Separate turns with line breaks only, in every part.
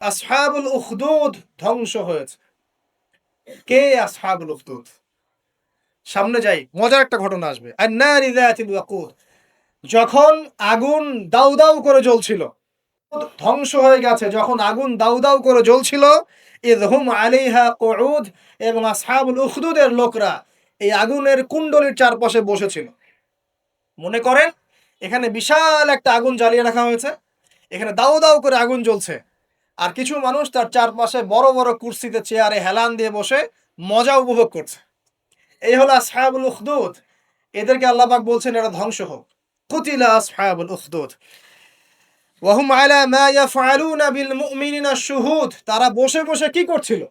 আসহাবুল উখদুদ ধ্বংস হয়েছে। কে আসহাবুল উখদুদ? সামনে যাই, মজার একটা ঘটনা আসবে। আন-নারি যাতিল ওয়াকুদ, যখন আগুন দাউ দাউ করে জ্বলছিল, ধ্বংস হয়ে গেছে যখন আগুন দাউ দাউ করে জ্বলছিল, ইয হুম আলাইহা কুউদ, এবং আসহাবুল উখদুদের লোকরা এই আগুনের কুণ্ডলীর চারপাশে বসেছিল। মনে করেন এখানে বিশাল একটা আগুন জ্বালিয়ে রাখা হয়েছে, এখানে দাউ দাউ করে আগুন জ্বলছে, আর কিছু মানুষ তার চারপাশে বড় বড় কুরসিতে চেয়ারে হেলান দিয়ে বসে মজা উপভোগ করছে। এই হলো আসহাবুল উখদুদ। এদেরকে আল্লাহ পাক বলছেন এরা ধ্বংস হোক। কুতিলা আসহাবুল উখদুদ ওয়া হুম আলা মা ইয়াফআলুনা বিল মুমিনিনা শুহুদ। তারা বসে বসে কি করছিল?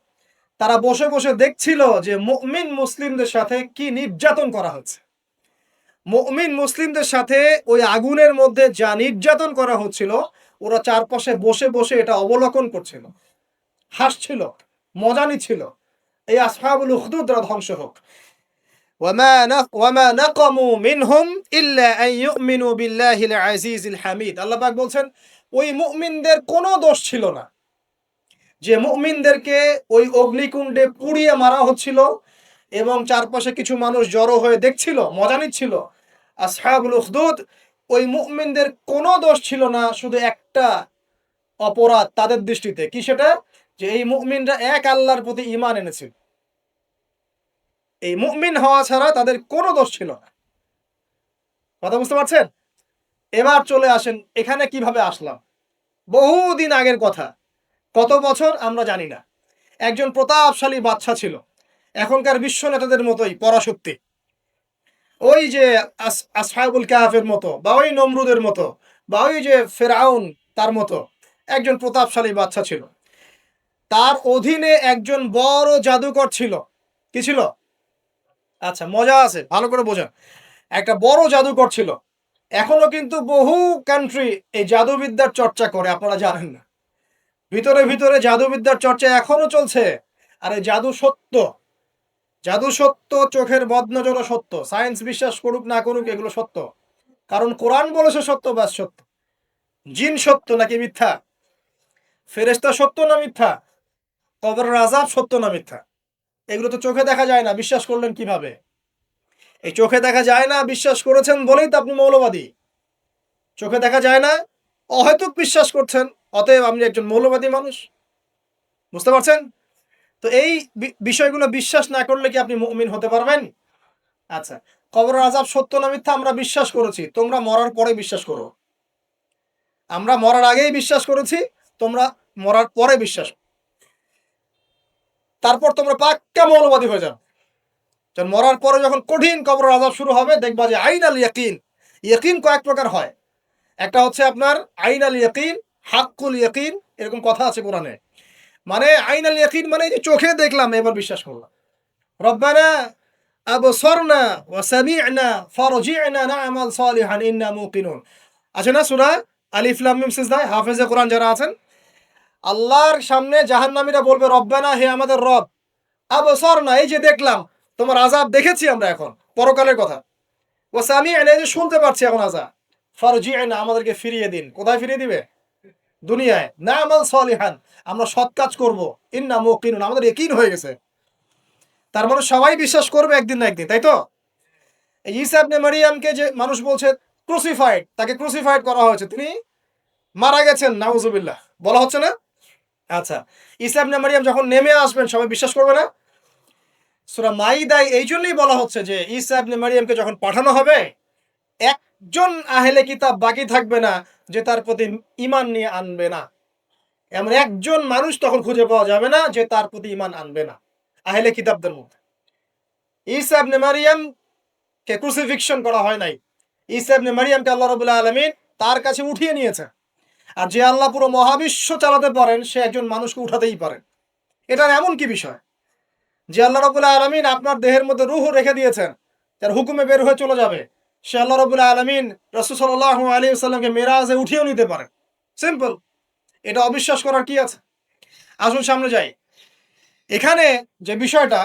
তারা বসে বসে দেখছিল যে মুমিন মুসলিমদের সাথে কি নির্যাতন করা হচ্ছে। মুমিন মুসলিমদের সাথে ওই আগুনের মধ্যে যা নির্যাতন করা হচ্ছিল, ওরা চারপাশে বসে বসে এটা অবলোকন করছিল, হাসছিল, মজা নিচ্ছিল। এই আসহাবুল উখদুদরা ধ্বংস হোক। ওয়ামা নাকামু মিনহুম ইল্লা আন ইউমিনু বিল্লাহিল আজিজিল হামিদ। আল্লাহ পাক বলছেন ওই মুমিনদের কোনো দোষ ছিল না যে মুমিনদেরকে ওই অগ্নিকুণ্ডে পুড়িয়ে মারা হচ্ছিল এবং চারপাশে কিছু মানুষ জড়ো হয়ে দেখছিল, মজা নিচ্ছিল। আসহাবুল উখদুদ, ওই মুমিনদের কোনো দোষ ছিল না, শুধু একটা অপরাধ তাদের দৃষ্টিতে। কি সেটা? যে এই মুমিনরা এক আল্লাহর প্রতি ঈমান এনেছিল। এই মুমিন হওয়া ছাড়া তাদের কোনো দোষ ছিল না। কথা বুঝতে পারছেন? এবার চলে আসেন এখানে কিভাবে আসলাম। বহুদিন আগের কথা, কত বছর আমরা জানি না। একজন প্রতাপশালী বাদশা ছিল, এখনকার বিশ্ব নেতাদের মতোই পরাশক্তি। ওই যে আসহাবুল কাহাফের মতো, বা ওই নমরুদের মতো, বা ওই যে ফেরাউন, তার মতো একজন প্রতাপশালী বাদশা ছিল। তার অধীনে একজন বড় জাদুকর ছিল। কি ছিল? আচ্ছা, মজা আছে, ভালো করে বোঝেন। একটা বড় জাদুকর ছিল। এখনো কিন্তু বহু কান্ট্রি এই জাদুবিদ্যার চর্চা করে, আপনারা জানেন না। ভিতরে ভিতরে জাদুবিদ্যার চর্চা এখনো চলছে। আর এই জাদু সত্য, জাদু সত্য, চোখের বদনজরও সত্য। সায়েন্স বিশ্বাস করুক না করুক, এগুলো সত্য। কারণ কোরআন বলেছে সত্য, বাস সত্য। জিন সত্য নাকি মিথ্যা? ফেরেশতা সত্য না মিথ্যা? কবরের আযাব সত্য না মিথ্যা? এগুলো তো চোখে দেখা যায় না, বিশ্বাস করলেন কিভাবে? এই চোখে দেখা যায় না বিশ্বাস করেছেন বলেই তো আপনি মৌলবাদী। চোখে দেখা যায় না, অহেতুক বিশ্বাস করছেন, অতএব আপনি একজন মৌলবাদী মানুষ। বুঝতে পারছেন? তো এই বিষয়গুলো বিশ্বাস না করলে কি আপনি মুমিন হতে পারবেন? আচ্ছা, কবরের আযাব সত্য না মিথ্যা আমরা বিশ্বাস করেছি, তোমরা মরার পরে বিশ্বাস করো। আমরা মরার আগেই বিশ্বাস করেছি, তোমরা মরার পরে বিশ্বাস। তারপর তোমরা পাক্কা মৌলবাদী হয়ে যাও। যখন মরার পরে যখন কঠিন কবরের আযাব শুরু হবে, দেখবা যে আইনাল ইয়াকিন। ইয়াকিন কয়েক প্রকার হয়। একটা হচ্ছে আপনার আইনাল ইয়াকিন, হাক্কুল ইয়াকিন, এরকম কথা আছে কোরআনে। মানে আইনাল ইয়াকিন মানে যে চোখে দেখলাম এবার বিশ্বাস করলাম। রব্বানা আবসারনা ওয়া সামি'না ফারজি'না না'মাল সালিহান ইন্না মুকিনুন। আছে না সূরা আলিফ লাম মিম সিজদা? হাফেজে কোরআন যারা আছেন, আল্লাহর সামনে জাহান্নামীরা বলবে রব্বানা, হে আমাদের রব, আবসারনা, এই যে দেখলাম, তোমার আযাব দেখেছি আমরা এখন, পরকালের কথা। ওয়া সামি'না, এই যে শুনতে পাচ্ছি এখন আযাব। ফারজি'না, আমাদেরকে ফিরিয়ে দিন। কোথায় ফিরিয়ে দিবে? দুনিয়ায়। না'মাল সালিহান, আমরা সৎ কাজ করব। ইন্না মুকিনুন, আমাদের ইয়াকিন হয়ে গেছে। তার মানে সবাই বিশ্বাস করবে একদিন না একদিন, তাই তো? এই ঈসা ইবনে মারইয়ামকে যে মানুষ বলছে ক্রুসিফাইড, তাকে ক্রুসিফাইড করা হয়েছে, তিনি মারা গেছেন, নাউজুবিল্লাহ, বলা হচ্ছে না? আচ্ছা, ঈসা ইবনে মারইয়াম যখন নেমে আসবেন সবাই বিশ্বাস করবে না? সূরা মাইদায় এই জন্যই বলা হচ্ছে যে ঈসা ইবনে মারইয়ামকে যখন পাঠানো হবে, একজন আহলে কিতাব বাকি থাকবে না যে তার প্রতি ঈমান নিয়ে আনবে না। এমন একজন মানুষ তখন খুঁজে পাওয়া যাবে না যে তার প্রতি ঈমান আনবে না আহলে কিতাবদের মধ্যে। ঈসা ইবনে মারইয়ামকে ক্রুসিফিকশন করা হয় নাই। ঈসা ইবনে মারইয়ামকে আল্লাহ রাব্বুল আলামিন তার কাছে উঠিয়ে নিয়েছে। আর যে আল্লাহ পুরো মহাবিশ্ব চালাতে পারেন, সে একজন মানুষকে উঠাতেই পারেন। এটার এমন কি বিষয় যে আল্লাহ রাব্বুল আলামিন আপনার দেহের মধ্যে রূহ রেখে দিয়েছেন, তার হুকুমে বের হয়ে চলে যাবে। সে আল্লাহ রাব্বুল আলামিন রাসূল সাল্লাল্লাহু আলাইহি ওয়াসাল্লামকে মেরাজে উঠিয়েও নিতে পারেন। সিম্পল। এটা অবিশ্বাস করার কি আছে? আসুন সামনে যাই। এখানে যে বিষয়টা,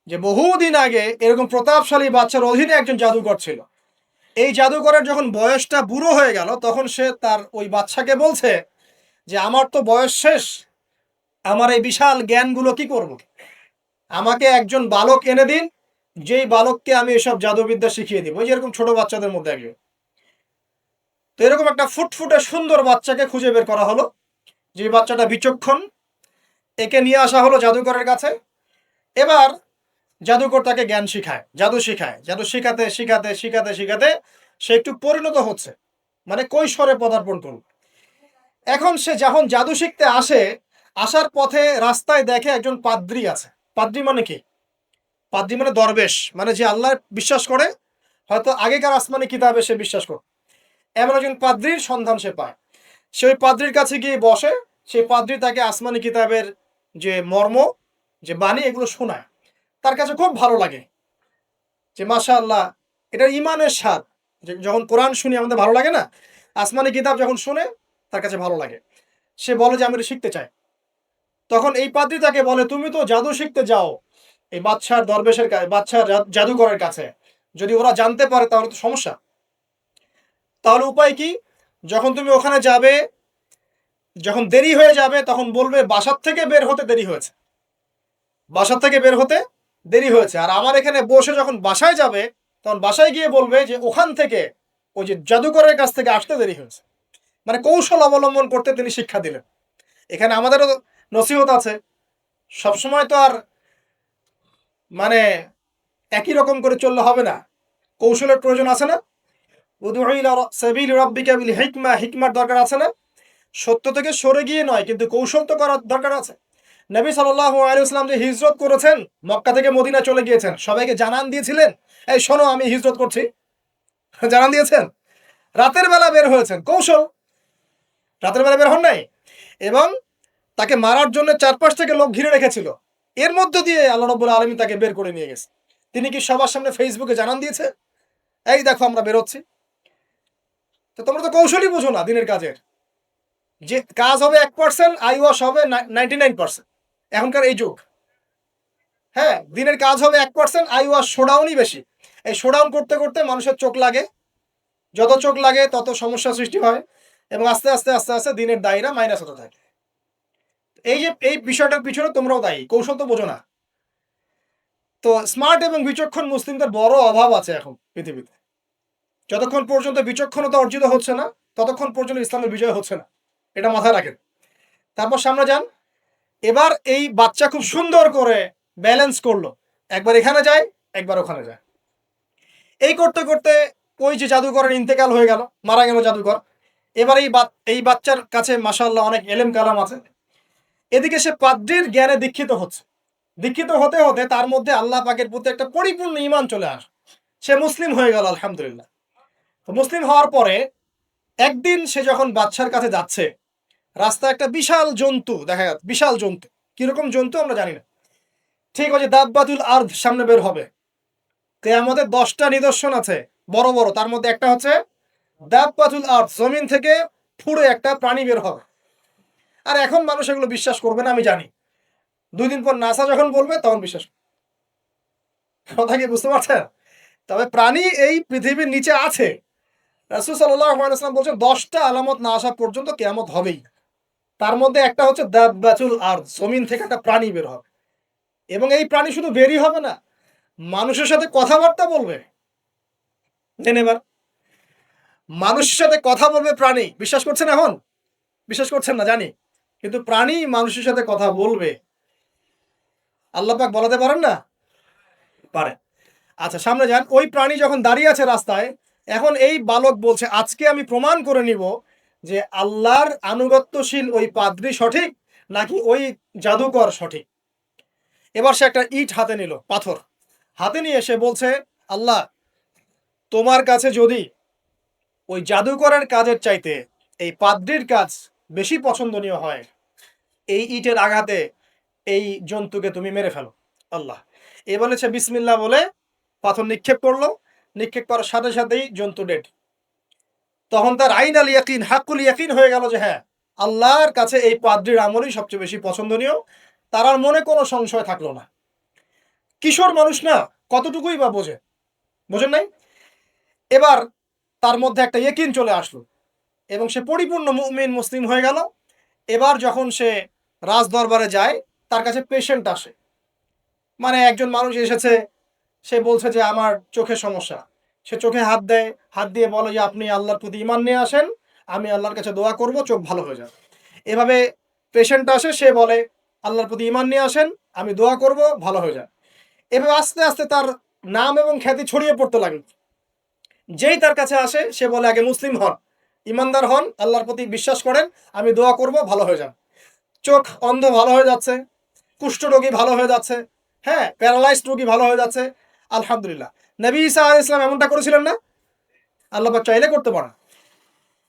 যে বহুদিন আগে এরকম প্রতাপশালী বাদশার অধীনে একজন জাদুকর ছিল। এই জাদুকরের যখন বয়সটা বুড়ো হয়ে গেল, তখন সে তার ওই বাদশাকে বলছে যে আমার তো বয়স শেষ, আমার এই বিশাল জ্ঞানগুলো কি করব? আমাকে একজন বালক এনে দিন, যেই বালককে আমি এসব জাদুবিদ্যা শিখিয়ে দিব। ওই যেরকম ছোট বাচ্চাদের মধ্যে একজন। তো এরকম একটা ফুটফুটে সুন্দর বাচ্চাকে খুঁজে বের করা হলো, যে বাচ্চাটা বিচক্ষণ। একে নিয়ে আসা হলো জাদুকরের কাছে। এবার জাদুকর তাকে জ্ঞান শিখায়, জাদু শিখায়। জাদু শিখাতে শিখাতে শিখাতে শিখাতে সে একটু পরিণত হচ্ছে, মানে কৈশোরে পদার্পণ করল। এখন সে যখন জাদু শিখতে আসে, আসার পথে রাস্তায় দেখে একজন পাদ্রী আছে। পাদ্রী মানে কি? পাদ্রী মানে দরবেশ, মানে যে আল্লাহ বিশ্বাস করে, হয়তো আগেকার আসমানি কিতাবে সে বিশ্বাস করে, এমন একজন পাদ্রীর সন্ধান সে পায়। সে ওই পাদ্রীর কাছে গিয়ে বসে। সেই পাদ্রী তাকে আসমানি কিতাবের যে মর্ম, যে বাণী, এগুলো শোনায়। তার কাছে খুব ভালো লাগে যে মাশাআল্লাহ, এটা ইমানের স্বাদ। যখন কোরআন শুনি আমাদের ভালো লাগে না, আসমানি কিতাব যখন শুনে তার কাছে ভালো লাগে। সে বলে যে আমি এটা শিখতে চাই। তখন এই পাদ্রী তাকে বলে, তুমি তো জাদু শিখতে যাও এই বাদশার দরবেশের কাছে, বাদশার জাদুকরের কাছে, যদি ওরা জানতে পারে তাহলে তো সমস্যা। তাহলে উপায় কি? যখন তুমি ওখানে যাবে, যখন দেরি হয়ে যাবে, তখন বলবে বাসার থেকে বের হতে দেরি হয়েছে, বাসার থেকে বের হতে দেরি হয়েছে। আর আমার এখানে বসে যখন বাসায় যাবে, তখন বাসায় গিয়ে বলবে যে ওখান থেকে, ওই যে জাদুকরের কাছ থেকে আসতে দেরি হয়েছে। মানে কৌশল অবলম্বন করতে তিনি শিক্ষা দিলেন। এখানে আমাদেরও নসিহত আছে, সবসময় তো আর মানে একই রকম করে চললে হবে না, কৌশলের প্রয়োজন আছে না? উদউ ইলা সাবিলি রাব্বিকা বিল হিকমা, হিকমার দরকার আছে না? সত্য থেকে সরে গিয়ে নয়, কিন্তু কৌশল তো করার দরকার আছে। নবী সাল্লাল্লাহু আলাইহি ওয়াসাল্লাম যে হিজরত করেছেন, মক্কা থেকে মদিনা চলে গিয়েছেন, সবাইকে জানান দিয়েছিলেন, এই শোনো আমি হিজরত করছি, জানান দিয়েছেন? রাতের বেলা বের হয়েছেন, কৌশল। রাতের বেলা বের হন নাই। এবং তাকে মারার জন্য চারপাশ থেকে লোক ঘিরে রেখেছিল, এর মধ্য দিয়ে আল্লাহ রাব্বুল আলামিন তাকে বের করে নিয়ে গেছে। তিনি কি সবার সামনে ফেসবুকে জানান দিয়েছে, এই দেখো আমরা বেরোচ্ছি? তো তোমরা তো কৌশলই বুঝো না দিনের কাজের। যে কাজ হবে 1%, আই ওয়াশ হবে 99%। এখনকার এই যুগ। হ্যাঁ, দিনের কাজ হবে 1%, আই ওয়াশ শোডাউনই বেশি। এই শোডাউন করতে করতে মানুষের চোখ লাগে, যত চোখ লাগে তত সমস্যা সৃষ্টি হয়, এবং আস্তে আস্তে আস্তে আস্তে দিনের দায়রা মাইনাস হতে থাকে। এই যে এই বিষয়টার পিছনে তোমরাও দায়ী, কৌশল তো বোঝো না। তো স্মার্ট এবং বিচক্ষণ মুসলিমদের বড় অভাব আছে এখন পৃথিবীতে। যতক্ষণ পর্যন্ত বিচক্ষণতা অর্জিত হচ্ছে না, ততক্ষণ পর্যন্ত ইসলামের বিজয় হচ্ছে না, এটা মাথায় রাখেন। তারপর সামনে যান। এবার এই বাচ্চা খুব সুন্দর করে ব্যালেন্স করলো, একবার এখানে যায়, একবার ওখানে যায়। এই করতে করতে ওই যে জাদুকরের ইন্তেকাল হয়ে গেল, মারা গেল জাদুকর। এবার এই বাচ্চার কাছে মাশাআল্লাহ অনেক এলেম কালাম আছে। এদিকে সে পাদ্রীর জ্ঞানে দীক্ষিত হচ্ছে। দীক্ষিত হতে হতে তার মধ্যে আল্লাহ পাকের প্রতি একটা পরিপূর্ণ ঈমান চলে আসে। সে মুসলিম হয়ে গেল, আলহামদুলিল্লাহ। তো মুসলিম হওয়ার পরে একদিন সে যখন বাদশার কাছে যাচ্ছে, রাস্তায় একটা বিশাল জন্তু দেখা যাচ্ছে। বিশাল জন্তু, কিরকম জন্তু আমরা জানি না। ঠিক ওই যে দাব্বাতুল আরদ সামনে বের হবে, কিয়ামতের 10টা নিদর্শন আছে বড় বড়, তার মধ্যে একটা হচ্ছে দাব্বাতুল আরদ, জমিন থেকে ফুড়ে একটা প্রাণী বের হবে। আর এখন মানুষ এগুলো বিশ্বাস করবে না, আমি জানি। 2 দিন পর নাসা যখন বলবে তখন বিশ্বাস করবে। কথা কি বুঝতে পারছেন? তবে প্রাণী এই পৃথিবীর নিচে আছে। রাসূল সাল্লাল্লাহু আলাইহি ওয়াসাল্লাম বলছেন 10টা আলামত না আসা পর্যন্ত কিয়ামত হবেই। তার মধ্যে একটা হচ্ছে দাব্বাতুল আরদ, জমিন থেকে একটা প্রাণী বের হবে। এবং এই প্রাণী শুধু বেরই হবে না, মানুষের সাথে কথাবার্তা বলবে। দেন এবার মানুষের সাথে কথা বলবে প্রাণী। বিশ্বাস করছেন এখন? বিশ্বাস করছেন না জানি, কিন্তু প্রাণী মানুষের সাথে কথা বলবে। আল্লাহ পাক বলাতে পারেন না? পারে। আচ্ছা সামনে যান। ওই প্রাণী যখন দাঁড়িয়ে আছে রাস্তায়, এখন এই বালক বলছে আজকে আমি প্রমাণ করে নিব যে আল্লাহর আনুগত্যশীল ওই পাদ্রী সঠিক নাকি ওই জাদুকর সঠিক। এবার সে একটা ইট হাতে নিল, পাথর হাতে নিয়ে সে বলছে, আল্লাহ, তোমার কাছে যদি ওই জাদুকরের কাজের চাইতে এই পাদ্রীর কাজ বেশি পছন্দনীয় হয়, এই ইটের আঘাতে এই জন্তুকে তুমি মেরে ফেলো আল্লাহ। এ বলেছে বিসমিল্লাহ বলে পাথর নিক্ষেপ করলো। নিক্ষেপ করার সাথে সাথেই জন্তু ডেড। তখন তার আইন আল ইয়াকিন, হাক্কুল ইয়াকিন হয়ে গেল যে হ্যাঁ, আল্লাহর কাছে এই পাদ্রীর আমলই সবচেয়ে বেশি পছন্দনীয়। তার আর মনে কোনো সংশয় থাকলো না। কিশোর মানুষ না, কতটুকুই বা বোঝে, বোঝেন নাই? এবার তার মধ্যে একটা ইয়াকিন চলে আসলো এবং সে পরিপূর্ণ মুমিন মুসলিম হয়ে গেল। এবার যখন সে রাজ দরবারে যায়, তার কাছে পেশেন্ট আসে, মানে একজন মানুষ এসেছে, সে বলছে যে আমার চোখে সমস্যা। সে চোখে হাত দেয়, হাত দিয়ে বলে যে আপনি আল্লাহর প্রতি ঈমান নিয়ে আসেন, আমি আল্লাহর কাছে দোয়া করব, চোখ ভালো হয়ে যাবে। এভাবে পেশেন্ট আসে, সে বলে আল্লাহর প্রতি ঈমান নিয়ে আসেন, আমি দোয়া করব, ভালো হয়ে যাবে। এভাবে আস্তে আস্তে তার নাম এবং খ্যাতি ছড়িয়ে পড়তে লাগলো। যেই তার কাছে আসে সে বলে আগে মুসলিম হন, ইমানদার হন, আল্লাহর প্রতি বিশ্বাস করেন, আমি দোয়া করব, ভালো হয়ে যান। চোখ অন্ধ ভালো হয়ে যাচ্ছে, কুষ্ঠরোগী ভালো হয়ে যাচ্ছে, হ্যাঁ, প্যারালাইজড রোগী ভালো হয়ে যাচ্ছে। আলহামদুলিল্লাহ। নবী ঈসা আলাইহিস সালাম এমনটা করেছিলেন না? আল্লাহ পাক চাইলে করতে পারেন।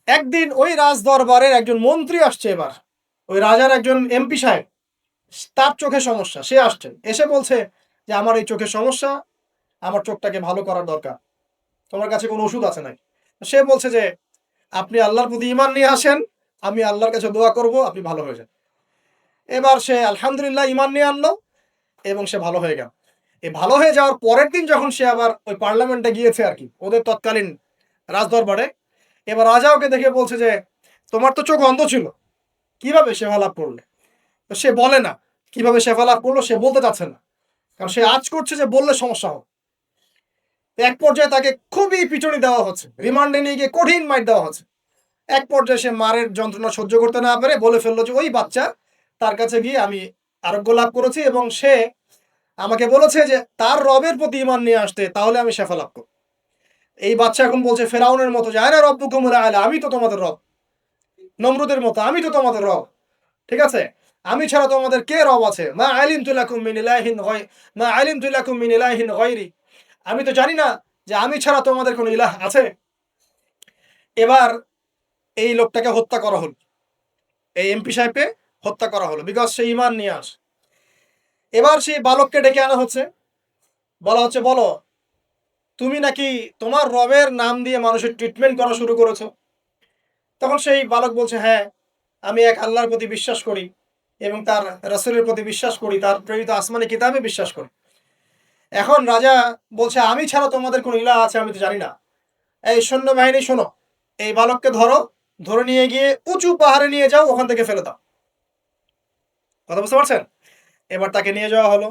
একদিন ওই রাজ দরবারের একজন মন্ত্রী আসছে, এবার ওই রাজার একজন এমপি সাহেব, তার চোখে সমস্যা, সে আসছেন, এসে বলছে যে আমার এই চোখে সমস্যা, আমার চোখটাকে ভালো করার দরকার, তোমার কাছে কোনো ওষুধ আছে নাকি? সে বলছে যে আপনি আল্লাহর প্রতি ঈমান নিয়ে আসেন, আমি আল্লাহর কাছে দোয়া করব, আপনি ভালো হয়ে যান। এবার সে আলহামদুলিল্লাহ ঈমান নিয়ে আনলো এবং সে ভালো হয়ে গেল। এই ভালো হয়ে যাওয়ার পরের দিন যখন সে আবার ওই পার্লামেন্টে গিয়েছে আর কি, ওদের তৎকালীন রাজদরবারে, এবার রাজা ওকে দেখে বলছে যে তোমার তো চোখ অন্ধ ছিল, কিভাবে সেবা লাভ করলে? তো সে বলে না কিভাবে সেবা লাভ করলো, সে বলতে চাচ্ছে না, কারণ সে আজ করছে যে বললে সমস্যা হবে। এক পর্যায়ে তাকে খুবই পিটুনি দেওয়া হচ্ছে, রিমান্ডে নিয়ে গিয়ে কঠিন মাইর দেওয়া হচ্ছে। এক পর্যায়ে সে মারের যন্ত্রণা সহ্য করতে না পেরে বলে ফেললো যে ওই বাচ্চা, তার কাছে গিয়ে আমি আরোগ্য লাভ করেছি এবং সে আমাকে বলেছে যে তার রবের প্রতি ঈমান নিয়ে আসতে, তাহলে আমি শেফা লাভ করব। এই বাচ্চা এখন বলছে ফেরাউনের মতো যে আনা রব্বুকুমুল আলা, আমি তো তোমাদের রব। নমরুদের মতো, আমি তো তোমাদের রব। ঠিক আছে, আমি ছাড়া তোমাদের কে রব আছে? মা আলিমতু লাকুম মিন ইলাহিন গায়রি, মা আলিমতু লাকুম মিন ইলাহিন গায়রি, আমি তো জানি না যে আমি ছাড়া তোমাদের কোনো ইলাহ আছে। এবার এই লোকটাকে হত্যা করা হলো, এই এমপি সাহেবকে হত্যা করা হলো, বিকজ সে ঈমান নিয়ে আসে। এবার সেই বালককে ডেকে আনা হচ্ছে, বলা হচ্ছে বলো তুমি নাকি তোমার রবের নাম দিয়ে মানুষের ট্রিটমেন্ট করা শুরু করেছো। তখন সেই বালক বলছে হ্যাঁ, আমি এক আল্লাহর প্রতি বিশ্বাস করি এবং তার রাসূলের প্রতি বিশ্বাস করি, তার প্রেরিত আসমানি কিতাবে বিশ্বাস করি। এখন রাজা বলছে আমি ছাড়া তোমাদের কোন ইলাহ আছে আমি তো জানি না। এই সৈন্যবাহিনী শোনো, এই বালককে ধরো, ধরে নিয়ে গিয়ে উঁচু পাহাড়ে নিয়ে যাও, ওখান থেকে ফেলে দাও। কথা বুঝতে পারছেন? এবার তাকে নিয়ে যাওয়া হলো,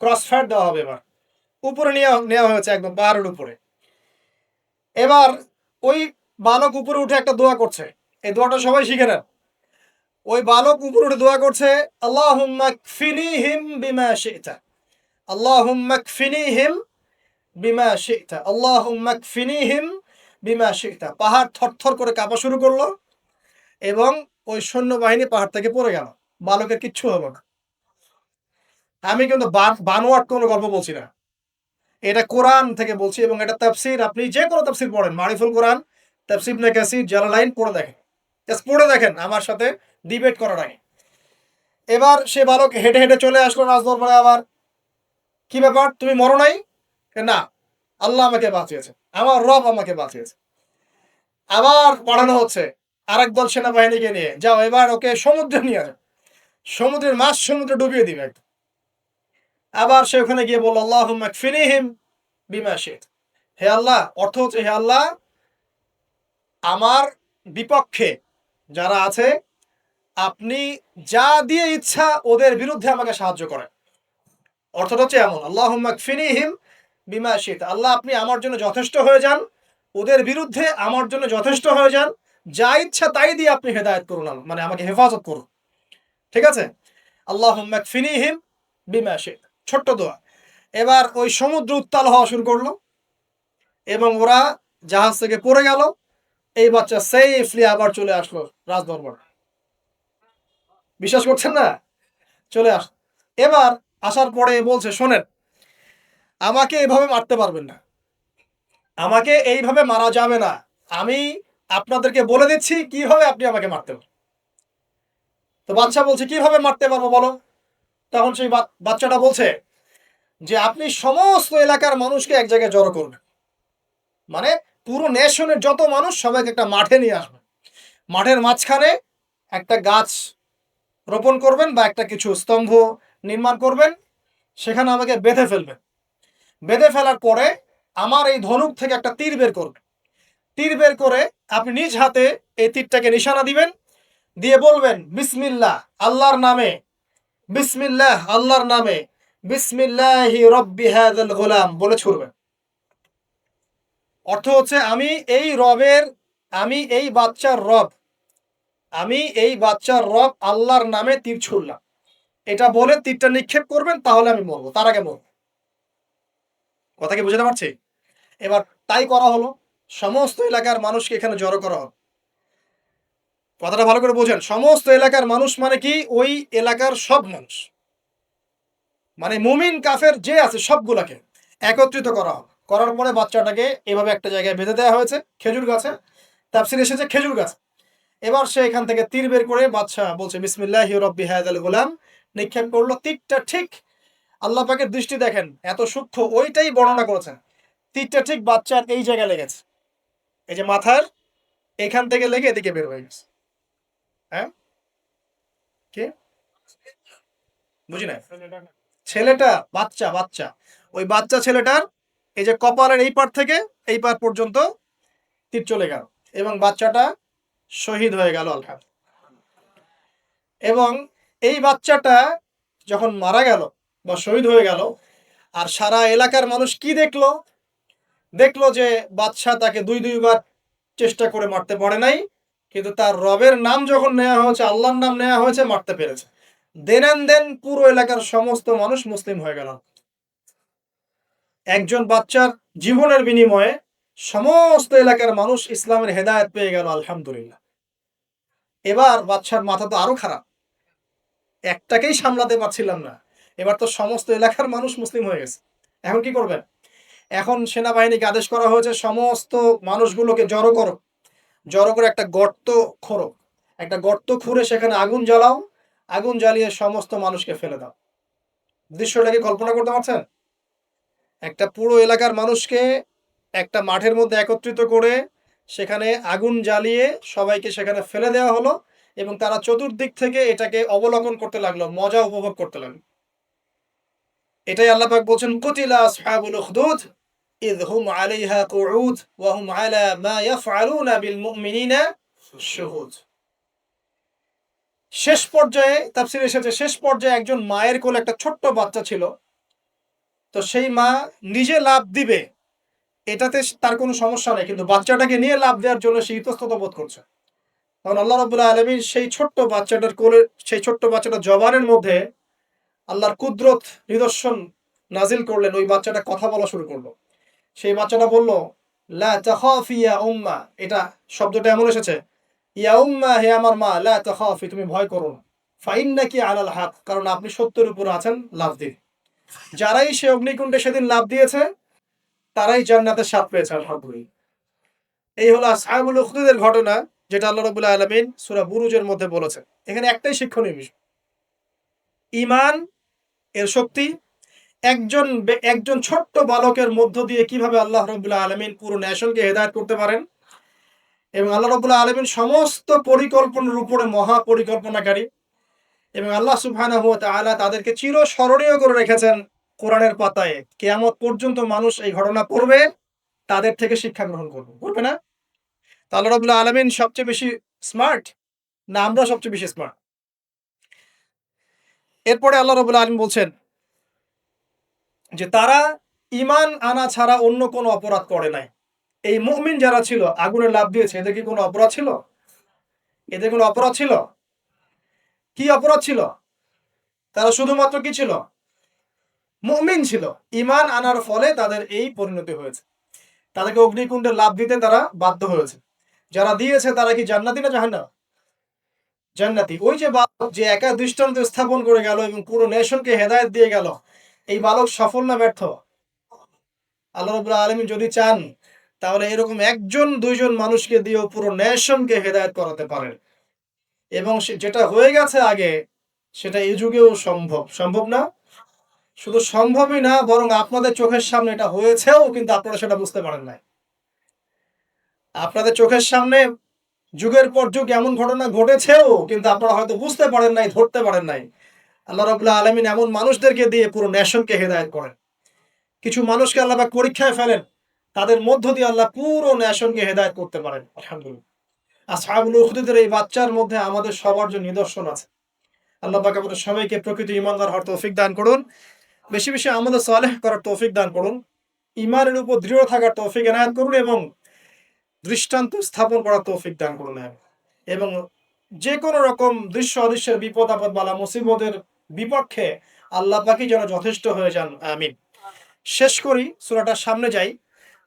ক্রস ফায়ার দেওয়া হবে, এবার উপরে নিয়ে নেওয়া হয়েছে, একদম পাহাড়ের উপরে। এবার ওই বালক উপরে উঠে একটা দোয়া করছে, এই দোয়াটা সবাই শিখে নেন। ওই বালক উপরে উঠে দোয়া করছে আল্লাহুম্মা কফিনিহিম বিমা শি'তা, আল্লাহুম্মা কফিনিহিম বিমা শি'তা, আল্লাহুম্মা কফিনিহিম বিমা শি'তা। পাহাড় থরথর করে কাঁপা শুরু করলো এবং ওই সৈন্যবাহিনী পাহাড় থেকে পড়ে গেল, বালকের কিচ্ছু হলো না। আমি কিন্তু বানোয়াট কোনো গল্প বলছি না, এটা কোরআন থেকে বলছি এবং এটা তাফসীর, আপনি যে কোনো তাফসীর পড়েন, মারিফুল কোরআন, তাফসীর ইবনে কাসির, জালালাইন পড়ে দেখেন, জাস্ট পড়ে দেখেন, আমার সাথে ডিবেট করার আগে। এবার সে বালক হেঁটে হেঁটে চলে আসলো রাজদরবারে। আবার কি ব্যাপার, তুমি মরো নাই? না, আল্লাহ আমাকে বাঁচিয়েছে, আমার রব আমাকে বাঁচিয়েছে। আবার পড়ানো হচ্ছে আরেক দল সেনাবাহিনীকে নিয়ে, যাও এবার ওকে সমুদ্রে নিয়ে যাও, সমুদ্রের মাছ সমুদ্রে ডুবিয়ে দিবে একদম। আবার সে ওখানে গিয়ে বলল আল্লাহুম্মা কফিনিহিম বিমা শি'তা, হে আল্লাহ, অর্থ হচ্ছে হে আল্লাহ, আমার বিপক্ষে যারা আছে আপনি যা দিয়ে ইচ্ছা ওদের বিরুদ্ধে আমাকে সাহায্য করেন। অর্থটা হচ্ছে এমন, আল্লাহুম্মা কফিনিহিম বিমা শি'তা, আল্লাহ আপনি আমার জন্য যথেষ্ট হয়ে যান, ওদের বিরুদ্ধে আমার জন্য যথেষ্ট হয়ে যান, যা ইচ্ছা তাই দিয়ে আপনি হেদায়েত করুন, মানে আমাকে হেফাজত করুন। ঠিক আছে, আল্লাহুম্মা কফিনিহিম বিমা শি'তা, ছোট্ট দোয়া। এবার ওই সমুদ্র উত্তাল হওয়া শুরু করলো এবং ওরা জাহাজ থেকে পড়ে গেল। এই বাচ্চা সেফলি আবার চলে আসলো রাজদরবার। বিশ্বাস করছেন না? চলে আস, এবার আসার পরে বলছে শোনেন, আমাকে এইভাবে মারতে পারবেন না, আমাকে এইভাবে মারা যাবে না, আমি আপনাদেরকে বলে দিচ্ছি কিভাবে আপনি আমাকে মারতে পারেন। তো বাচ্চা বলছে কিভাবে মারতে পারবো বলো। তখন সেই বাচ্চাটা বলছে যে আপনি সমস্ত এলাকার মানুষকে এক জায়গায় জড়ো করবেন, মানে পুরো নেশনের যত মানুষ সবাইকে একটা মাঠে নিয়ে আসবেন, মাঠের মাঝখানে একটা গাছ রোপণ করবেন বা একটা কিছু স্তম্ভ নির্মাণ করবেন, সেখানে আমাকে বেঁধে ফেলবেন। বেঁধে ফেলার পরে আমার এই ধনুক থেকে একটা তীর বের করবেন, তীর বের করে আপনি নিজ হাতে এই তীরটাকে নিশানা দিবেন, দিয়ে বলবেন বিসমিল্লাহ আল্লাহর নামে, বিসমিল্লাহ আল্লাহর নামে, বিসমিল্লাহি রব্বি হাযাল গোলাম বলে ছুড়বেন। অর্থ হচ্ছে আমি এই বাচ্চার রব, আমি এই বাচ্চার রব আল্লাহর নামে তীর ছুড়লাম, এটা বলে তীরটা নিক্ষেপ করবেন, তাহলে আমি মরবো, তার আগে মরবো। কথা কি বুঝতে পারছি? এবার তাই করা হলো, সমস্ত এলাকার মানুষকে এখানে জড়ো করা হলো। কথাটা ভালো করে বোঝেন, সমস্ত এলাকার মানুষ মানে কি? ওই এলাকার সব মানুষ, মানে মুমিন কাফের যে আছে সবগুলাকে একত্রিত করা হবে। করার পরে বাচ্চাটাকে এভাবে একটা জায়গায় বেঁধে দেওয়া হয়েছে, খেজুর গাছে, তাফসীরে এসেছে খেজুর গাছ। এবার সে এখান থেকে তীর বের করে বাদশা বলছে বিসমিল্লাহি রব্বি হাযাল গোলাম, নিক্ষেপ করলো। তীরটা ঠিক, আল্লাহ পাকের দৃষ্টি দেখেন এত সূক্ষ্ম, ওইটাই বর্ণনা করেছেন। তীরটা ঠিক বাচ্চার এই জায়গায় লেগেছে, এই যে মাথার এখান থেকে লেগে এদিকে বের হয়ে গেছে। হ্যাঁ, কি বুঝি না? ছেলেটা, বাচ্চা বাচ্চা, ওই বাচ্চা ছেলেটার এই যে কপালের এই পার থেকে এই পার পর্যন্ত তীর চলে গেল এবং বাচ্চাটা শহীদ হয়ে গেল আলহামদুলিল্লাহ। এবং এই বাচ্চাটা যখন মারা গেল বা শহীদ হয়ে গেল, আর সারা এলাকার মানুষ কি দেখলো? দেখলো যে বাদশা তাকে দুইবার চেষ্টা করে মারতে পারে নাই, কিন্তু তার রবের নাম যখন নেওয়া হয়েছে, আল্লাহর নাম নেওয়া হয়েছে, মারতে পেরেছে। দেন পুরো এলাকার সমস্ত মানুষ মুসলিম হয়ে গেল। একজন বাচ্চার জীবনের বিনিময়ে সমস্ত এলাকার মানুষ ইসলামের হেদায়েত পেয়ে গেল আলহামদুলিল্লাহ। এবার বাচ্চার মাথা তো আরো খারাপ, একটাকেই সামলাতে পারছিলাম না, এবার তো সমস্ত এলাকার মানুষ মুসলিম হয়ে গেছে। এখন কি করবেন? এখন সেনাবাহিনীকে আদেশ করা হয়েছে সমস্ত মানুষগুলোকে জড়ো করো, জড়ো করে একটা গর্ত খোঁড়ো, একটা গর্ত খুঁড়ে সেখানে আগুন জ্বালাও, আগুন জ্বালিয়ে সমস্ত মানুষকে ফেলে দাও। দৃশ্যটাকে কল্পনা করতে পারছেন? একটা পুরো এলাকার মানুষকে একটা মাঠের মধ্যে একত্রিত করে সেখানে আগুন জ্বালিয়ে সবাইকে সেখানে ফেলে দেওয়া হলো এবং তারা চতুর্দিক থেকে এটাকে অবলোকন করতে লাগলো, মজা উপভোগ করতে লাগলো। এটাই আল্লাহ পাক বলছেন কুতিলা আসহাবুল উখদুদ ইয হুম আলাইহা কুউদ ওয়া হুম আলা মা ইয়াফআলুনা বিল মুমিনিনা শুহুদ। শেষ পর্যায়ে তাফসীরে এসেছে, শেষ পর্যায়ে একজন মায়ের কোলে একটা ছোট্ট বাচ্চা ছিল, তো সেই মা নিজে লাফ দিবে এটাতে তার কোনো সমস্যা নেই, কিন্তু বাচ্চাটাকে নিয়ে লাফ দেওয়ার জন্য সে ইতস্তত বোধ করছে। তখন আল্লাহ রাব্বুল আলামিন সেই ছোট্ট বাচ্চাটার কোলে, সেই ছোট্ট বাচ্চাটার জবানের মধ্যে আল্লাহর কুদরত নিদর্শন নাজিল করলেন। ওই বাচ্চাটা কথা বলা শুরু করলো। সেই বাচ্চাটা বলল লা তাখাফি ইয়া উম্মা, এটা শব্দটা এমন এসেছে, ইয়া উম্মা, হে আমার মা, লা তাখাফি, তুমি ভয় করো না, ফাইন্নাকি আলাল হক, কারণ আপনি সত্যের উপর আছেন, লাফ দিন। যারাই সে অগ্নিকুণ্ডে সেদিন লাফ দিয়েছে তারাই জান্নাতের স্বাদ পেয়েছে আলহামদুলিল্লাহ। এই হলো আসহাবুল উখদুদের ঘটনা, যেটা আল্লাহ রাব্বুল আলামিন সূরা বুরুজের মধ্যে বলেছেন। এখানে একটাই শিক্ষণীয় বিষয়, ঈমান এর শক্তি, একজন ছোট্ট বালকের মধ্য দিয়ে কিভাবে আল্লাহ রাব্বুল আলামিন পুরো নেশনকে হেদায়েত করতে পারেন, এবং আল্লাহ রাব্বুল আলামিন সমস্ত পরিকল্পনার উপরে মহা পরিকল্পনাকারী, এবং আল্লাহ সুবহানাহু ওয়া তাআলা তাদেরকে চিরস্মরণীয় করে রেখেছেন কোরআনের পাতায়। কিয়ামত পর্যন্ত মানুষ এই ঘটনা পড়বে, তাদের থেকে শিক্ষা গ্রহণ করবে, করবে না? তা আল্লাহ রাব্বুল আলামিন সবচেয়ে বেশি স্মার্ট, না আমরা সবচেয়ে বেশি স্মার্ট? এরপরে আল্লাহ রাব্বুল আলামিন বলছেন যে তারা ঈমান আনা ছাড়া অন্য কোনো অপরাধ করে নাই। এই মুমিন যারা ছিল আগুনে লাফ দিয়েছে, এদের কি কোনো অপরাধ ছিল? এদের কোনো অপরাধ ছিল? কি অপরাধ ছিল? তারা শুধুমাত্র কি ছিল? মুমিন ছিল। ঈমান আনার ফলে তাদের এই পরিণতি হয়েছে, তাদেরকে অগ্নিকুণ্ডে লাফ দিতে তারা বাধ্য হয়েছে। যারা দিয়েছে তারা কি জান্নাতি না জাহান্নামী? জান্নাতি। ওই যে বালক যে একা দৃষ্টান্ত স্থাপন করে গেল এবং পুরো নেশনকে হেদায়েত দিয়ে গেল, এই বালক সফল না ব্যর্থ? আল্লাহ রাব্বুল আলামিন যদি চান তাহলে এরকম একজন দুইজন মানুষকে দিয়েও পুরো নেশনকে হেদায়েত করাতে পারেন। এবং যেটা হয়ে গেছে আগে সেটা এই যুগেও সম্ভব। সম্ভব না? শুধু সম্ভবই না, বরং আপনাদের চোখের সামনে এটা হয়েছেও, কিন্তু আপনারা সেটা বুঝতে পারেন নাই। আপনাদের চোখের সামনে যুগের পর যুগ এমন ঘটনা ঘটেছেও, কিন্তু আপনারা হয়তো বুঝতে পারেন নাই, ধরতে পারেন নাই। আল্লাহ রাব্বুল আলামিন এমন মানুষদেরকে দিয়ে পুরো নেশনকে হেদায়েত করেন। কিছু মানুষকে আল্লাহ পাক পরীক্ষায় ফেলেন, তাদের মধ্য দিয়ে আল্লাহ পুরো নেশনকে হেদায়েত করতে পারেন আলহামদুলিল্লাহ। আসহাবুল উখদুদের এই বাচ্চার মধ্যে আমাদের সবার জন্য নিদর্শন আছে। আল্লাহ পাক আমাদের সবাইকে প্রকৃত ঈমানদার হওয়ার তৌফিক দান করুন, বেশি বেশি আমল সালেহ করার তৌফিক দান করুন, ঈমানের উপর দৃঢ় থাকার তৌফিক এনায়েত করুন এবং দৃষ্টান্ত স্থাপন করার তৌফিক দান করুন এবং যে কোনো রকম দৃশ্য অদৃশ্যের বিপদ আপদ বালা মুসিবতের বিপক্ষে আল্লাহ পাকই যেন যথেষ্ট হয়ে যান, আমিন। শেষ করি, সূরাটার সামনে যাই।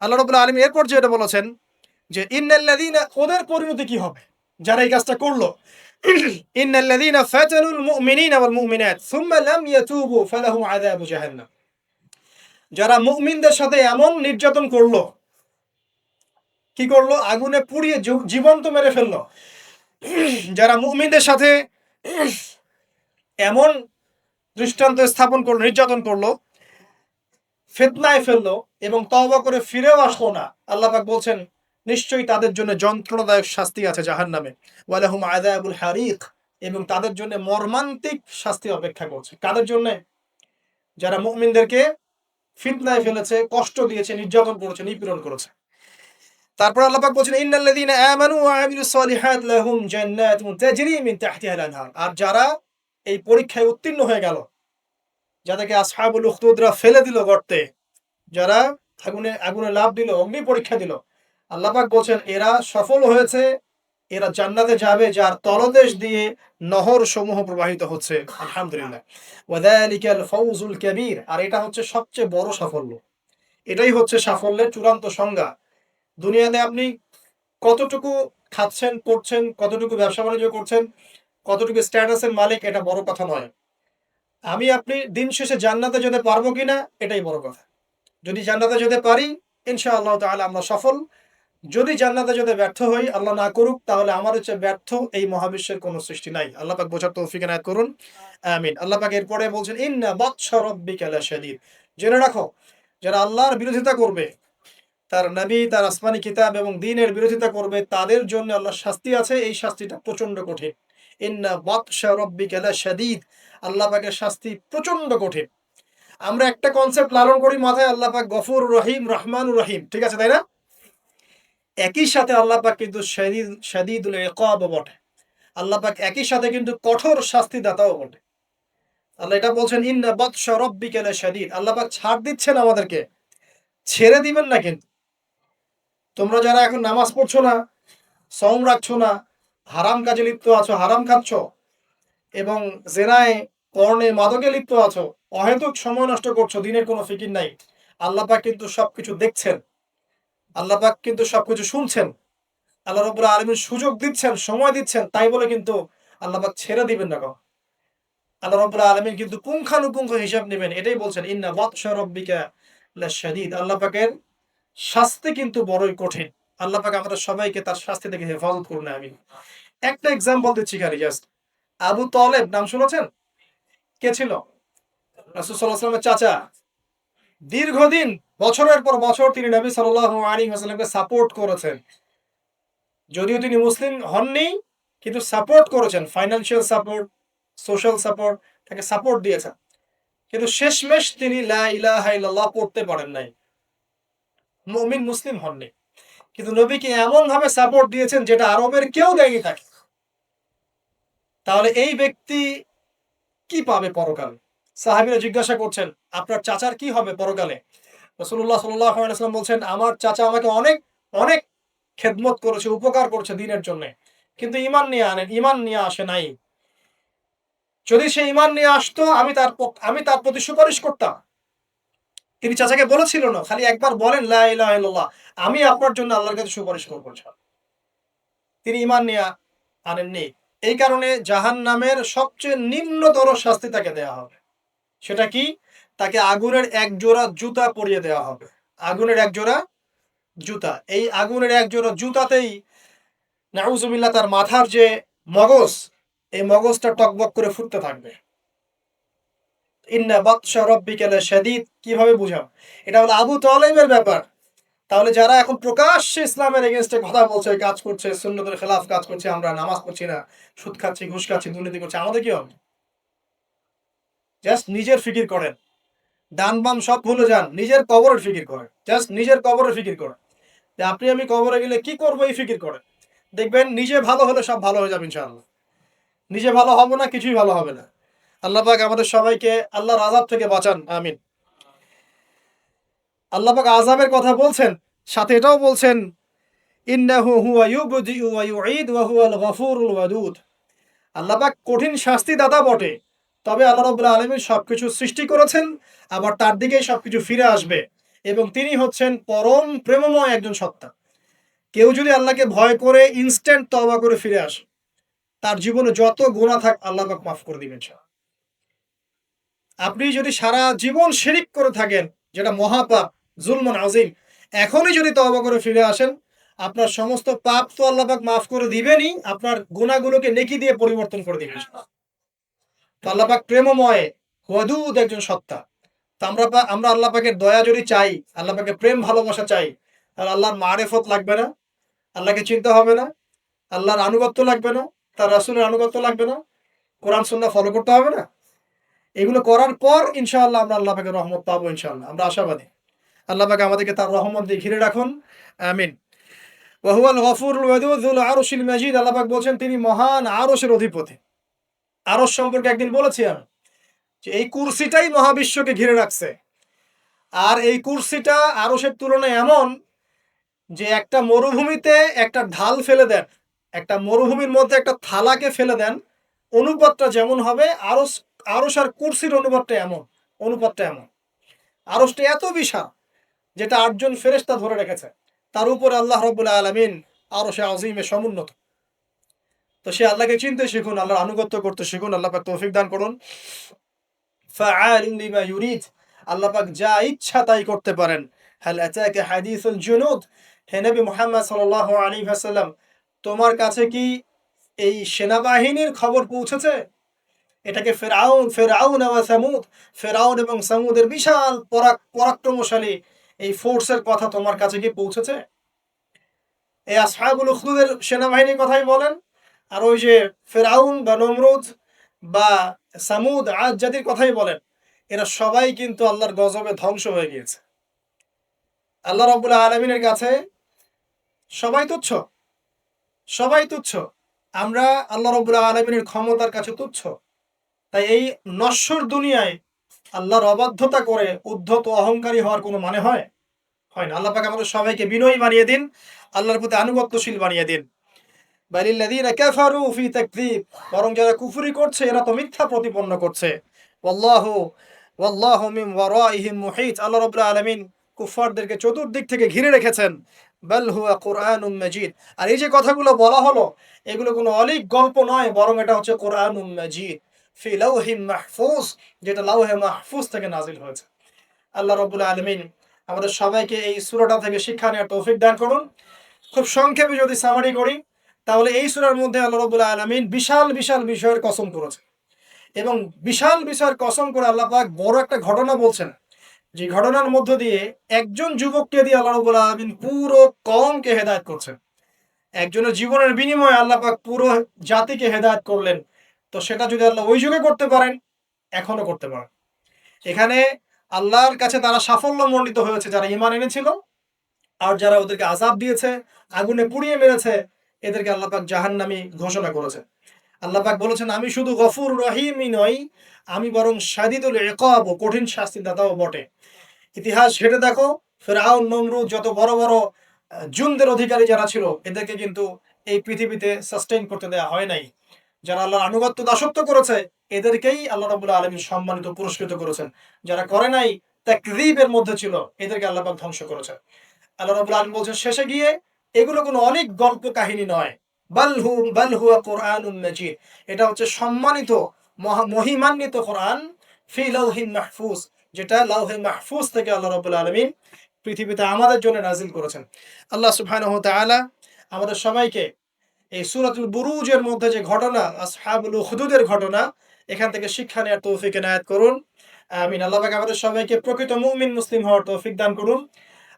আল্লাহ রাব্বুল আলামিন এরপর যেটা বলেছেন যে ইন্নাল্লাযীনা, ওদের পরিণতি কি হবে যারা এই কাজটা করলো। ইন্নাল্লাযীনা ফাতানুল মুমিনিনা ওয়াল মুমিনাত সুম্মা লাম ইয়াতুবু ফালাহুম আযাবু জাহান্নাম। যারা মুমিনদের সাথে এমন নির্যাতন করলো, কি করলো, আগুনে পুড়িয়ে জীবন্ত মেরে ফেললো। যারা মুমিনদের সাথে এমন দৃষ্টান্ত স্থাপন করলো, নির্যাতন করলো, ফিতনায় ফেললো এবং তওবা করে ফিরেও আসলো না, আল্লাহ পাক বলছেন নিশ্চয়ই তাদের জন্য যন্ত্রণাদায়ক শাস্তি আছে জাহান্নামে, ওয়ালাহুম আযাবুল হারিক, এবং তাদের জন্য মর্মান্তিক শাস্তি অপেক্ষা করছে। কাদের জন্য? যারা মুমিনদেরকে ফিতনায় ফেলেছে, কষ্ট দিয়েছে, নির্যাতন করেছে, নিপীড়ন করেছে। তারপর আল্লাহ পাক বলছেন ইন্নাল্লাযীনা আমানু ওয়া আমিলুস সালিহাত লাহুম জান্নাতুন তাজরি মিন তাহতিহাল আনহার। আর যারা এই পরীক্ষায় উত্তীর্ণ হয়ে গেল, যাদেরকে আসহাবুল উখদুদরা ফেলে দিল গর্তে, যারা আগুনে আগুনে লাফ দিল, অগ্নি পরীক্ষা দিল, আল্লাহ পাক বলছেন এরা সফল হয়েছে, এরা জান্নাতে যাবে যার তলদেশ দিয়ে নহর সমূহ প্রবাহিত হচ্ছে। আলহামদুলিল্লাহ, ওয়াযালিকাল ফাওজুল কাবীর। আর এটা হচ্ছে সবচেয়ে বড় সাফল্য, এটাই হচ্ছে সাফল্যের চূড়ান্ত সংজ্ঞা। দুনিয়াতে আপনি কতটুকু খাচ্ছেন, পড়ছেন, কতটুকু ব্যবসা বাণিজ্য করছেন, কতটুকু স্ট্যাটাসের মালিক, এটা বড় কথা নয়। আমি আপনি দিন শেষে জান্নাতে যেতে পারবো কিনা, এটাই বড় কথা। যদি জান্নাতে যেতে পারি, ইনশাআল্লাহ তাআলা আমরা সফল। যদি জান্নাতে যেতে ব্যর্থ হই, আল্লাহ না করুক, তাহলে আমার হচ্ছে ব্যর্থ এই মহাবিশ্বের কোনো সৃষ্টি নাই। আল্লাহ পাক বোঝার তৌফিক এনায়েত করুন, আমিন। আল্লাহ পাক এরপরে বলছেন ইন্না বাতশা রাব্বিকা লাশাদীদ। জেনে রাখো, যারা আল্লাহর বিরোধিতা করবে, তার নবী, তার আসমানি কিতাব এবং দ্বীনের বিরোধিতা করবে, তাদের জন্য আল্লাহর শাস্তি আছে। এই শাস্তিটা প্রচন্ড কঠিন। ইন্না বাতশা রাব্বিকা লাশাদীদ, আল্লাহ পাকের শাস্তি প্রচন্ড কঠিন। আমরা একটা কনসেপ্ট লালন করি মাথায়, আল্লাহ পাক গফুর রহিম, রহমানুর রহিম, ঠিক আছে, তাই না? একই সাথে আল্লাহ পাক কিন্তু শাদীদুল ইকাব বটে। আল্লাহ পাক একই সাথে কিন্তু কঠোর শাস্তিদাতাও বটে। আল্লাহ এটা বলছেন ইন্না বাতশা রাব্বিকা লাশাদীদ। আল্লাহ পাক ছাড় দিচ্ছেন আমাদেরকে, ছেড়ে দিবেন না কিন্তু। তোমরা যারা এখন নামাজ পড়ছো না, সওম রাখছো না, হারাম কাজে লিপ্ত আছো, হারাম খাচ্ছ এবং জেনায়, পর্নে, মাদকে লিপ্ত আছো, অহেতুক সময় নষ্ট করছো, দিনের কোনো ফিকির নাই, আল্লাহ পাক কিন্তু সবকিছু দেখছেন, আল্লাহ পাক কিন্তু সবকিছু শুনছেন। আল্লাহ রাব্বুল আলামিন সুযোগ দিচ্ছেন, সময় দিচ্ছেন, তাই বলে কিন্তু আল্লাহ পাক ছেড়ে দিবেন না। আল্লাহ রাব্বুল আলামিন কিন্তু পুঙ্খানুপুঙ্খ হিসাব নেবেন। এটাই বলছেন ইন্না বাতশা রাব্বিকা লাশাদীদ। আল্লাহ পাকের শাস্তি কিন্তু বড়ই কঠিন। আল্লাহ পাক আমাদের সবাইকে তার শাস্তি থেকে হেফাজত করুন, আমিন। একটা এক্সাম্পল দিচ্ছি খালি, জাস্ট। আবু তালেব নাম শুনেছেন? কে ছিল? রাসূল সাল্লাল্লাহু আলাইহি ওয়াসাল্লামের চাচা। দীর্ঘদিন, বছরের পর বছর তিনি নবী সাল্লাল্লাহু আলাইহি ওয়াসাল্লামকে সাপোর্ট করেছেন। যদিও তিনি মুসলিম হননি, কিন্তু সাপোর্ট করেছেন, ফাইন্যান্সিয়াল সাপোর্ট, সোশ্যাল সাপোর্ট, তাকে সাপোর্ট দিয়েছেন। কিন্তু শেষমেশ তিনি লা ইলাহা ইল্লাল্লাহ পড়তে পারেন নাই, মুমিন মুসলিম হননি। কিন্তু নবীকে এমন ভাবে সাপোর্ট দিয়েছেন যেটা আরবের কেউ দেয়নি তাকে। তাহলে এই ব্যক্তি কি পাবে পরকালে? সাহাবীরা জিজ্ঞাসা করছেন আপনার চাচার কি হবে পরকালে? রাসূলুল্লাহ সাল্লাল্লাহু আলাইহি ওয়াসাল্লাম বলছেন আমার চাচা আমাকে অনেক অনেক খেদমত করেছে, উপকার করেছে দ্বীনের জন্য, কিন্তু ঈমান নিয়ে আসে নাই। যদি সে ঈমান নিয়ে আসতো, আমি তার প্রতি সুপারিশ করতাম। তিনি চাচাকে বলেছিল না, খালি একবার বলেন লা ইলাহা ইল্লাল্লাহ, আমি আপনার জন্য আল্লাহর কাছে সুপারিশ করব। তিনি ঈমান নিয়ে আনেননি। এই কারণে জাহান্নামের সবচেয়ে নিম্নতর শাস্তি তাকে দেয়া হবে। সেটা কি? তাকে আগুনের এক জোড়া জুতা পরিয়ে দেওয়া হবে। আগুনের এক জোড়া জুতা। এই আগুনের এক জোড়া জুতাতেই নাউজুবিল্লাহ তার মাথার যে মগজ, এই মগজটা টকবক করে ফুটতে থাকবে। ইন্না বাতশা রাব্বিকা লাশাদীদ কিভাবে বুঝাম? এটা হলো আবু তালেবের ব্যাপার। তাহলে যারা এখন প্রকাশ্যে ইসলামের এগেইনস্টে কথা বলছে, কাজ করছে, সুন্নতের খেলাফ কাজ করছে, আমরা নামাজ পড়ছি না, সুদ খাচ্ছি, ঘুষ খাচ্ছি, দুর্নীতি করছি, আমাদের কি হবে? জাস্ট নিজের ফিকির করেন, ডান বাম সব ভুলে যান, নিজের কবরের ফিকির করেন, জাস্ট নিজের কবরের ফিকির করেন যে আপনি আমি কবরে গেলে কি করবো, এই ফিকির করেন। দেখবেন নিজে ভালো হলে সব ভালো হয়ে যাবে ইনশাআল্লাহ। নিজে ভালো হব না, কিছুই ভালো হবে না। আল্লাহ পাক আমাদের সবাইকে আল্লাহর আযাব থেকে বাঁচান, আমিন। আল্লাহ পাক আযাবের কথা বলছেন, সাথে এটাও বলছেন ইন্নাহু হুয়া ইউবদিউ ওয়া ইউঈদ ওয়া হুয়াল গফুরুল ওয়াদুদ। আল্লাহ পাক কঠিন শাস্তিদাতা বটে, তবে আল্লাহ রাব্বুল আলামিন সবকিছু সৃষ্টি করেছেন, আবার তার দিকেই সবকিছু ফিরে আসবে, এবং তিনি হচ্ছেন পরম প্রেমময় একজন সত্তা। কেউ যদি আল্লাহকে ভয় করে ইনস্ট্যান্ট তওবা করে ফিরে আসে, তার জীবনে যত গুনাহ থাক আল্লাহ পাক মাফ করে দিবেন ইনশাআল্লাহ। আপনি যদি সারা জীবন শিরিক করে থাকেন, যেটা মহাপাপ, জুলমুন আযীম, এখনই যদি তওবা করে ফিরে আসেন, আপনার সমস্ত পাপ তো আল্লাহ পাক মাফ করে দিবেনই, আপনার গুনাহগুলোকে নেকি দিয়ে পরিবর্তন করে দিবেন। তো আল্লাহ পাক প্রেমময়, ওয়াদুদ একজন সত্তা। তো আমরা আল্লাহ পাকের দয়া যদি চাই, আল্লাহ পাকের প্রেম ভালোবাসা চাই, তাহলে আল্লাহর মারেফত লাগবে না, আল্লাহকে চিনতে হবে না, আল্লাহর আনুগত্য লাগবে না, তার রাসূলের আনুগত্য লাগবে না, কোরআন সুন্নাহ ফলো করতে হবে না। এগুলো করার পর ইনশাআল্লাহ আমরা আল্লাহ পাকের রহমত পাবো ইনশাআল্লাহ। আমরা আশাবাদী। আল্লাহ পাক আমাদেরকে তার রহমত দিয়ে ঘিরে রাখুন। আমিন। ওয়া হুয়াল গফুরুল ওয়াদুদ যুল আরশিল মাজিদ। আল্লাহ পাক বলছেন তিনি মহান আরশের অধিপতি। আরশ সম্পর্কে একদিন বলেছি আমি যে এই কুরসিটাই মহাবিশ্বকে ঘিরে রাখছে। আর এই কুরসিটা আরশের তুলনায় এমন যে একটা মরুভূমিতে একটা ঢাল ফেলে দেন, একটা মরুভূমির মধ্যে একটা থালাকে ফেলে দেন, অনুপাতটা যেমন হবে আরশ আর কুরসির অনুপাতটা এমন। আরশটা এত বিশাল যেটা ৮ জন ফেরেশতা ধরে রেখেছে। তার উপরে আল্লাহ রাব্বুল আলামিন আরশে আযীমে সমুন্নত। তো সে আল্লাহকে চিনতে শিখুন, আল্লাহর আনুগত্য করতে শিখুন। আল্লাহ পাক তৌফিক দান করুন। ফাআলিন লিমা ইউরিদ। আল্লাহ পাক যা ইচ্ছা তাই করতে পারেন। হাল আতাকা হাদিসুল জুনুদ। হে নবী মুহাম্মদ সাল্লাল্লাহু আলাইহি ওয়াসাল্লাম, তোমার কাছে কি এই সেনাবাহিনীর খবর পৌঁছেছে? এটাকে ফেরাউন ওয়া সামুদ, ফেরাউন এবং সামুদের বিশাল পরাক্রমশালী এই ফোর্সের কথা তোমার কাছে কি পৌঁছেছে? এই আসহাবুল উখদুদের সেনাবাহিনীর কথাই বলেন, আর ওই যে ফেরাউন বা নমরুদ বা সামুদ আদ জাতির কথাই বলেন, এরা সবাই কিন্তু আল্লাহর গজবে ধ্বংস হয়ে গিয়েছে। আল্লাহ রাব্বুল আলামিনের কাছে সবাই তুচ্ছ, সবাই তুচ্ছ। আমরা আল্লাহ রাব্বুল আলামিনের ক্ষমতার কাছে তুচ্ছ। তাই এই নশ্বর দুনিয়ায় আল্লাহর অবাধ্যতা করে উদ্ধত অহংকারী হওয়ার কোনো মানে হয়? হয় না। আল্লাহ পাক আমাদের সবাইকে বিনয়ী বানিয়ে দিন, আল্লাহর প্রতি আনুগত্যশীল বানিয়ে দিন। বালিল্লাযীনা কাফারু ফি তাকযীব। বরং যারা কুফরি করছে এরা তো মিথ্যা প্রতিপন্ন করছে। ওয়াল্লাহু ওয়াল্লাহু মিন ওয়ারাইহিম মুহীত। আল্লাহ রাব্বুল আলামিন কুফফারদেরকে চতুর্দিক থেকে ঘিরে রেখেছেন। বাল হুয়া কুরআনুম মাজিদ। আর এই যে কথাগুলো বলা হলো, এগুলো কোনো অলীক গল্প নয়, বরং এটা হচ্ছে কুরআনুম মাজিদ ফি লাওহিম মাহফুজ, যেটা লাওহে মাহফুজ থেকে নাজিল হয়েছে। আল্লাহ রাব্বুল আলামিন আমাদের সবাইকে এই সূরাটা থেকে শিক্ষা নেওয়ার তৌফিক দান করুন। খুব সংক্ষেপে যদি সামারি করি, তাহলে এই সূরার মধ্যে আল্লাহ রাব্বুল আলামিন বিশাল বিশাল বিষয়ের কসম করেছে, এবং বিশাল বিষয়ের কসম করে আল্লাহ পাক বড় একটা ঘটনা বলছেন, যে ঘটনার মধ্য দিয়ে একজন যুবককে দিয়ে আল্লাহ রাব্বুল আলামিন পুরো কওমকে হেদায়েত করছেন। একজনের জীবনের বিনিময়ে আল্লাহ পাক পুরো জাতিকে হেদায়েত করলেন। তো সেটা যদি আল্লাহ ওই যুগে করতে পারেন, এখনো করতে পারেন। এখানে আল্লাহর কাছে তারা সাফল্যমণ্ডিত হয়েছে যারা ঈমান এনেছিল, আর যারা ওদেরকে আযাব দিয়েছে, আগুনে পুড়িয়ে মেরেছে, এদেরকে আল্লাহ পাক জাহান্নামী ঘোষণা করেছে। আল্লাহ পাক বলেছেন আমি শুধু গফুর রহিমই নই, আমি বরং শাদীদুল ইকাব, কঠিন শাস্তিদাতাও বটে। ইতিহাস ঘেঁটে দেখো, ফেরাউন নমরুদ যত বড় বড় জুনদের অধিকারী যারা ছিল, এদেরকে কিন্তু এই পৃথিবীতে সাস্টেইন করতে দেওয়া হয় নাই। যারা আল্লাহর আনুগত্য দাসত্ব করেছে, এদেরকেই আল্লাহ রাব্বুল আলামিন সম্মানিত পুরস্কৃত করেছেন। যারা করে নাই, তাকযীবের মধ্যে ছিল, এদেরকে আল্লাহ পাক ধ্বংস করেছেন। আল্লাহ রাব্বুল আলামিন বলছেন শেষে গিয়ে, এগুলো কোনো অনেক গল্প কাহিনী নয়, বাল হুয়া কুরআনুন মাজিদ। এটা হচ্ছে সম্মানিত মহিমান্বিত কোরআন, ফি লাওহিন মাহফুজ, যেটা লাওহে মাহফুজ থেকে আল্লাহ রাব্বুল আলামিন পৃথিবীতে আমাদের জন্য নাজিল করেছেন। আল্লাহ সুবহানাহু ওয়া তাআলা আমাদের সবাইকে এই সূরাতুল বুরুজের মধ্যে যে ঘটনা, আসহাবুল উখদুদের ঘটনা, এখান থেকে শিক্ষা নেওয়ার তৌফিক এনায়েত করুন। আমিন। আল্লাহ পাক আমাদের সবাইকে প্রকৃত মুমিন মুসলিম হওয়ার তৌফিক দান করুন।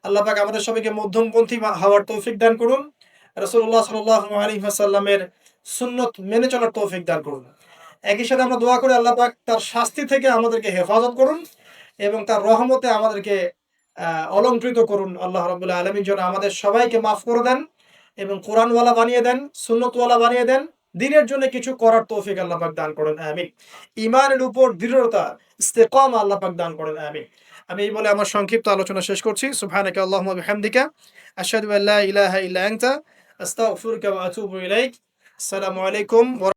আল্লাহ পাক আমাদের সবাইকে মধ্যমপন্থী হওয়ার তৌফিক দান করুন। রাসূলুল্লাহ সাল্লাল্লাহু আলাইহি ওয়াসাল্লামের সুন্নত মেনে চলার তৌফিক দান করুন। একই সাথে আমরা দোয়া করি আল্লাহ পাক তার শাস্তি থেকে আমাদেরকে হেফাজত করুন, এবং তার রহমতে আমাদেরকে অলংকৃত করুন। আল্লাহ রাব্বুল আলামিন যেন আমাদের সবাইকে মাফ করে দেন, এবং কোরআনওয়ালা বানিয়ে দেন, সুন্নতওয়ালা বানিয়ে দেন, দ্বীনের জন্য কিছু করার তৌফিক আল্লাহ পাক দান করেন, আমিন। ঈমানের উপর দৃঢ়তা, ইস্তেকামা আল্লাহ পাক দান করেন, আমিন। আমি এই বলে আমার সংক্ষিপ্ত আলোচনা শেষ করছি। সুবহানাকা আল্লাহুম্মা ওয়া বিহামদিকা আশহাদু আল্লা ইলাহা ইল্লা আনতা আস্তাগফিরুকা ওয়া আতুবু ইলাইক। আসসালামু আলাইকুম ওয়া